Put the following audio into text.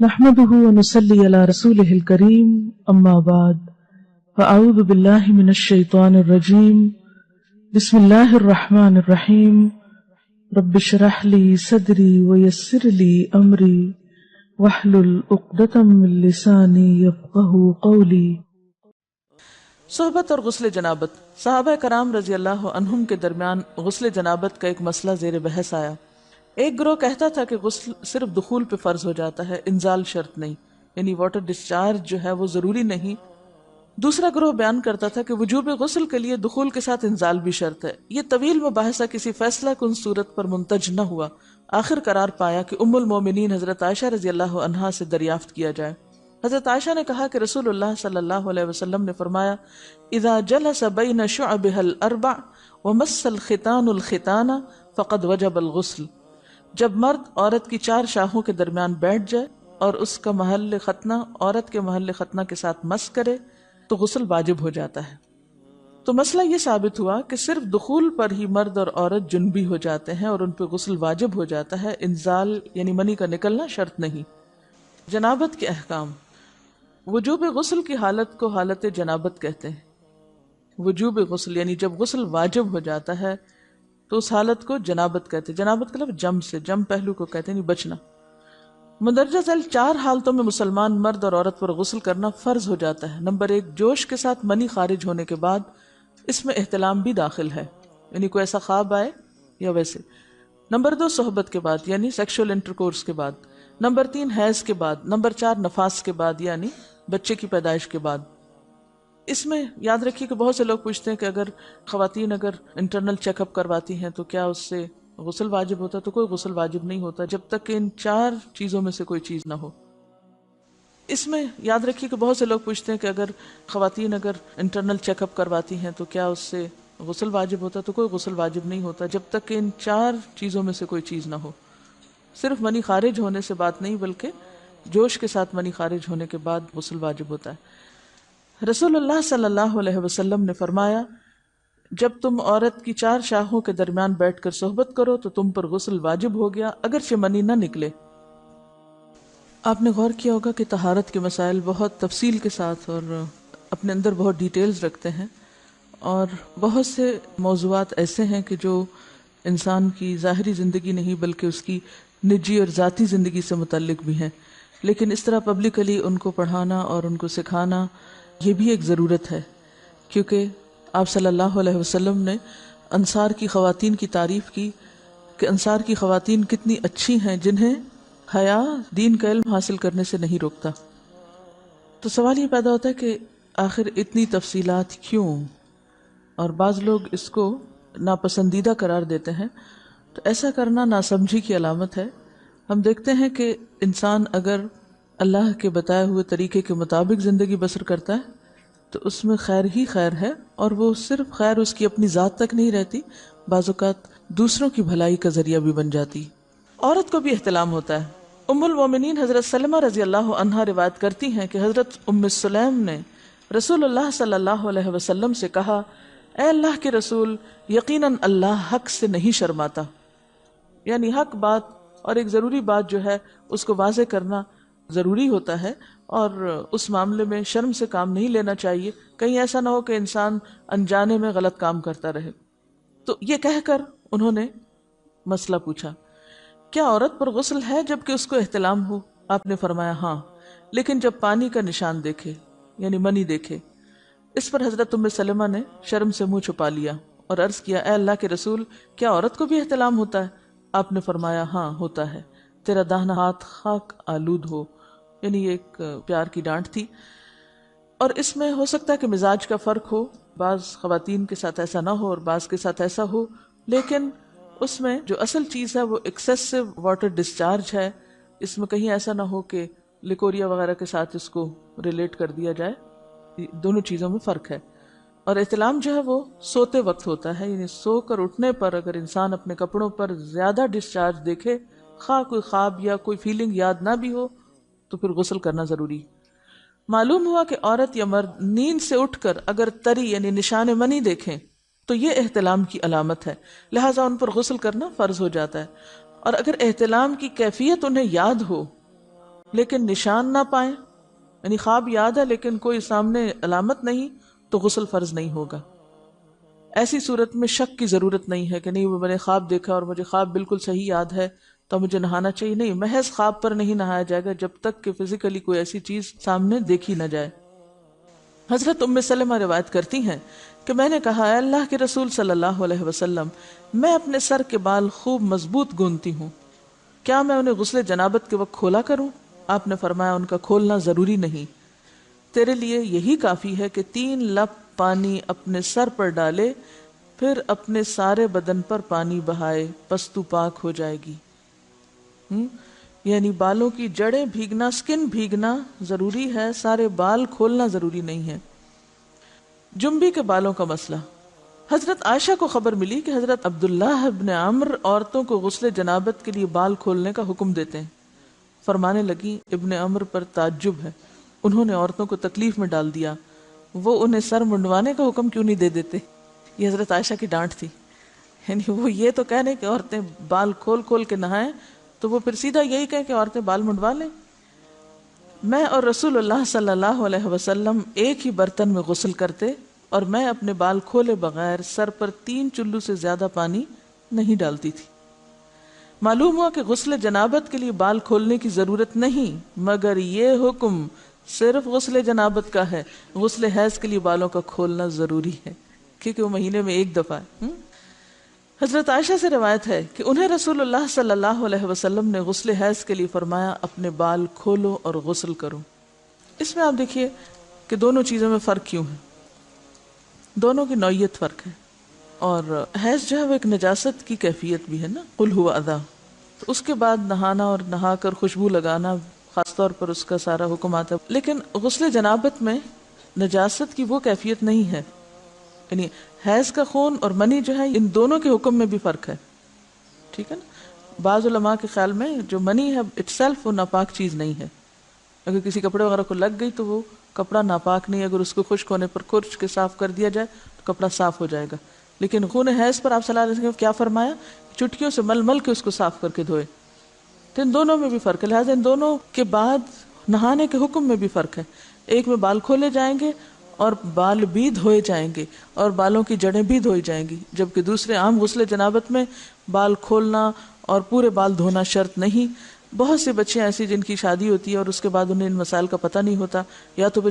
نحمده ونصلي على رسوله الكريم أما بعد فأعوذ بالله من الشيطان الرجيم بسم الله الرحمن الرحيم رب اشرح لي صدري ويسر لي أمري واحلل عقدة من لساني يفقهوا قولي۔ صحبت اور غسل جنابت۔ صحابہ کرام رضی اللہ عنہم کے درمیان غسل جنابت کا ایک مسئلہ زیر بحث آیا۔ ایک گروہ کہتا تھا کہ غسل صرف دخول پہ فرض ہو جاتا ہے، انزال شرط نہیں، یعنی واٹر ڈسچارج جو ہے وہ ضروری نہیں۔ دوسرا گروہ بیان کرتا تھا کہ وجوب غسل کے لیے دخول کے ساتھ انزال بھی شرط ہے۔ یہ طویل مباحثہ کسی فیصلہ کن صورت پر منتج نہ ہوا۔ آخر قرار پایا کہ ام المومنین حضرت عائشہ رضی اللہ عنہا سے دریافت کیا جائے۔ حضرت عائشہ نے کہا کہ رسول اللہ صلی اللہ علیہ وسلم نے فرمایا، اذا جلس بین شعبها الاربع ومس الختان الختان فقد وجب الغسل۔ جب مرد عورت کی چار شاخوں کے درمیان بیٹھ جائے اور اس کا محل ختنہ عورت کے محل ختنہ کے ساتھ مس کرے تو غسل واجب ہو جاتا ہے۔ تو مسئلہ یہ ثابت ہوا کہ صرف دخول پر ہی مرد اور عورت جنبی ہو جاتے ہیں اور ان پہ غسل واجب ہو جاتا ہے، انزال یعنی منی کا نکلنا شرط نہیں۔ جنابت کے احکام۔ وجوب غسل کی حالت کو حالت جنابت کہتے ہیں۔ وجوب غسل یعنی جب غسل واجب ہو جاتا ہے تو اس حالت کو جنابت کہتے ہیں۔ جنابت کا لفظ جم سے، جم پہلو کو کہتے ہیں، نہیں بچنا۔ مندرجہ ذیل چار حالتوں میں مسلمان مرد اور عورت پر غسل کرنا فرض ہو جاتا ہے۔ نمبر ایک، جوش کے ساتھ منی خارج ہونے کے بعد، اس میں احتلام بھی داخل ہے، یعنی کوئی ایسا خواب آئے یا ویسے۔ نمبر دو، صحبت کے بعد یعنی سیکشول انٹرکورس کے بعد۔ نمبر تین، حیض کے بعد۔ نمبر چار، نفاس کے بعد یعنی بچے کی پیدائش کے بعد۔ اس میں یاد رکھیے کہ بہت سے لوگ پوچھتے ہیں کہ اگر خواتین انٹرنل چیک اپ کرواتی ہیں تو کیا اس سے غسل واجب ہوتا ہے؟ تو کوئی غسل واجب نہیں ہوتا جب تک کہ ان چار چیزوں میں سے کوئی چیز نہ ہو۔ اس میں یاد رکھیے کہ بہت سے لوگ پوچھتے ہیں کہ اگر خواتین انٹرنل چیک اپ کرواتی ہیں تو کیا اس سے غسل واجب ہوتا ہے؟ تو کوئی غسل واجب نہیں ہوتا جب تک کہ ان چار چیزوں میں سے کوئی چیز نہ ہو۔ صرف منی خارج ہونے سے بات نہیں، بلکہ جوش کے ساتھ منی خارج ہونے کے بعد غسل واجب ہوتا ہے۔ رسول اللہ صلی اللہ علیہ وسلم نے فرمایا، جب تم عورت کی چار شاخوں کے درمیان بیٹھ کر صحبت کرو تو تم پر غسل واجب ہو گیا اگرچہ منی نہ نکلے۔ آپ نے غور کیا ہوگا کہ طہارت کے مسائل بہت تفصیل کے ساتھ اور اپنے اندر بہت ڈیٹیلز رکھتے ہیں، اور بہت سے موضوعات ایسے ہیں کہ جو انسان کی ظاہری زندگی نہیں بلکہ اس کی نجی اور ذاتی زندگی سے متعلق بھی ہیں، لیکن اس طرح پبلکلی ان کو پڑھانا اور ان کو سکھانا یہ بھی ایک ضرورت ہے، کیونکہ آپ صلی اللہ علیہ وسلم نے انصار کی خواتین کی تعریف کی کہ انصار کی خواتین کتنی اچھی ہیں جنہیں حیا دین کا علم حاصل کرنے سے نہیں روکتا۔ تو سوال یہ پیدا ہوتا ہے کہ آخر اتنی تفصیلات کیوں؟ اور بعض لوگ اس کو ناپسندیدہ قرار دیتے ہیں، تو ایسا کرنا ناسمجھی کی علامت ہے۔ ہم دیکھتے ہیں کہ انسان اگر اللہ کے بتائے ہوئے طریقے کے مطابق زندگی بسر کرتا ہے تو اس میں خیر ہی خیر ہے، اور وہ صرف خیر اس کی اپنی ذات تک نہیں رہتی، بعض اوقات دوسروں کی بھلائی کا ذریعہ بھی بن جاتی۔ عورت کو بھی احتلام ہوتا ہے۔ ام المومنین حضرت سلمہ رضی اللہ عنہا روایت کرتی ہیں کہ حضرت ام سلیم نے رسول اللہ صلی اللہ علیہ وسلم سے کہا، اے اللہ کے رسول، یقیناً اللہ حق سے نہیں شرماتا، یعنی حق بات اور ایک ضروری بات جو ہے اس کو واضح کرنا ضروری ہوتا ہے، اور اس معاملے میں شرم سے کام نہیں لینا چاہیے، کہیں ایسا نہ ہو کہ انسان انجانے میں غلط کام کرتا رہے۔ تو یہ کہہ کر انہوں نے مسئلہ پوچھا، کیا عورت پر غسل ہے جبکہ اس کو احتلام ہو؟ آپ نے فرمایا ہاں، لیکن جب پانی کا نشان دیکھے یعنی منی دیکھے۔ اس پر حضرت ام سلمہ نے شرم سے منہ چھپا لیا اور عرض کیا، اے اللہ کے رسول، کیا عورت کو بھی احتلام ہوتا ہے؟ آپ نے فرمایا ہاں ہوتا ہے، تیرا داہنا ہاتھ خاک آلود ہو، یعنی یہ ایک پیار کی ڈانٹ تھی۔ اور اس میں ہو سکتا ہے کہ مزاج کا فرق ہو، بعض خواتین کے ساتھ ایسا نہ ہو اور بعض کے ساتھ ایسا ہو، لیکن اس میں جو اصل چیز ہے وہ ایکسیسو واٹر ڈسچارج ہے۔ اس میں کہیں ایسا نہ ہو کہ لیکوریا وغیرہ کے ساتھ اس کو ریلیٹ کر دیا جائے، دونوں چیزوں میں فرق ہے۔ اور احتلام جو ہے وہ سوتے وقت ہوتا ہے، یعنی سو کر اٹھنے پر اگر انسان اپنے کپڑوں پر زیادہ ڈسچارج دیکھے، خواہ کوئی خواب یا کوئی فیلنگ یاد نہ بھی ہو، تو پھر غسل کرنا ضروری۔ معلوم ہوا کہ عورت یا مرد نیند سے اٹھ کر اگر تری یعنی نشان منی دیکھیں تو یہ احتلام کی علامت ہے، لہٰذا ان پر غسل کرنا فرض ہو جاتا ہے۔ اور اگر احتلام کی کیفیت انہیں یاد ہو لیکن نشان نہ پائیں، یعنی خواب یاد ہے لیکن کوئی سامنے علامت نہیں، تو غسل فرض نہیں ہوگا۔ ایسی صورت میں شک کی ضرورت نہیں ہے کہ نہیں وہ میں نے خواب دیکھا اور مجھے خواب بالکل صحیح یاد ہے تو مجھے نہانا چاہیے، نہیں، محض خواب پر نہیں نہایا جائے گا جب تک کہ فزیکلی کوئی ایسی چیز سامنے دیکھی نہ جائے۔ حضرت ام سلمہ روایت کرتی ہیں کہ میں نے کہا، اے اللہ کے رسول صلی اللہ علیہ وسلم، میں اپنے سر کے بال خوب مضبوط گوندتی ہوں، کیا میں انہیں غسل جنابت کے وقت کھولا کروں؟ آپ نے فرمایا، ان کا کھولنا ضروری نہیں، تیرے لیے یہی کافی ہے کہ 3 لپ پانی اپنے سر پر ڈالے، پھر اپنے سارے بدن پر پانی بہائے، پس تو پاک ہو جائے گی۔ یعنی بالوں کی جڑیں بھیگنا، سکن بھیگنا ضروری ہے، سارے بال کھولنا ضروری نہیں ہے۔ جنبی کے بالوں کا مسئلہ، حضرت عائشہ کو خبر ملی کہ حضرت عبداللہ ابن عمرو عورتوں کو غسل جنابت کے لیے بال کھولنے کا حکم دیتے ہیں۔ فرمانے لگی، ابن عمرو پر تعجب ہے، انہوں نے عورتوں کو تکلیف میں ڈال دیا، وہ انہیں سر منڈوانے کا حکم کیوں نہیں دے دیتے؟ یہ حضرت عائشہ کی ڈانٹ تھی، یعنی وہ یہ تو کہنے کہ عورتیں بال کھول کھول کے نہائیں، تو وہ پھر سیدھا یہی کہیں کہ عورتیں بال منڈوا لیں۔ میں اور رسول اللہ صلی اللہ علیہ وسلم ایک ہی برتن میں غسل کرتے، اور میں اپنے بال کھولے بغیر سر پر 3 چلو سے زیادہ پانی نہیں ڈالتی تھی۔ معلوم ہوا کہ غسل جنابت کے لیے بال کھولنے کی ضرورت نہیں، مگر یہ حکم صرف غسل جنابت کا ہے، غسل حیض کے لیے بالوں کا کھولنا ضروری ہے، کیونکہ وہ مہینے میں ایک دفعہ ہے۔ حضرت عائشہ سے روایت ہے کہ انہیں رسول اللہ صلی اللہ علیہ وسلم نے غسل حیض کے لیے فرمایا، اپنے بال کھولو اور غسل کرو۔ اس میں آپ دیکھیے کہ دونوں چیزوں میں فرق کیوں ہے، دونوں کی نوعیت فرق ہے، اور حیض جو ہے وہ ایک نجاست کی کیفیت بھی ہے نا، قل ہوا اذی، تو اس کے بعد نہانا اور نہا کر خوشبو لگانا خاص طور پر اس کا سارا حکم آتا ہے، لیکن غسل جنابت میں نجاست کی وہ کیفیت نہیں ہے، یعنی حیض کا خون اور منی جو ہے ان دونوں کے حکم میں بھی فرق ہے، ٹھیک ہے نا۔ بعض علماء کے خیال میں جو منی ہے اٹ سیلف وہ ناپاک چیز نہیں ہے، اگر کسی کپڑے وغیرہ کو لگ گئی تو وہ کپڑا ناپاک نہیں، اگر اس کو خشک ہونے پر کھرچ کے صاف کر دیا جائے تو کپڑا صاف ہو جائے گا، لیکن خون حیض پر آپ صلی اللہ علیہ وسلم کیا فرمایا، چٹکیوں سے مل مل کے اس کو صاف کر کے دھوئے، تو ان دونوں میں بھی فرق ہے، لہٰذا ان دونوں کے بعد نہانے کے حکم میں بھی فرق ہے، ایک میں بال کھولے جائیں گے اور بال بھی دھوئے جائیں گے اور بالوں کی جڑیں بھی دھوئی جائیں گی، جبکہ دوسرے عام غسل جنابت میں بال کھولنا اور پورے بال دھونا شرط نہیں۔ بہت سے بچے ایسی جن کی شادی ہوتی ہے اور اس کے بعد انہیں ان مسائل کا پتہ نہیں ہوتا، یا تو بے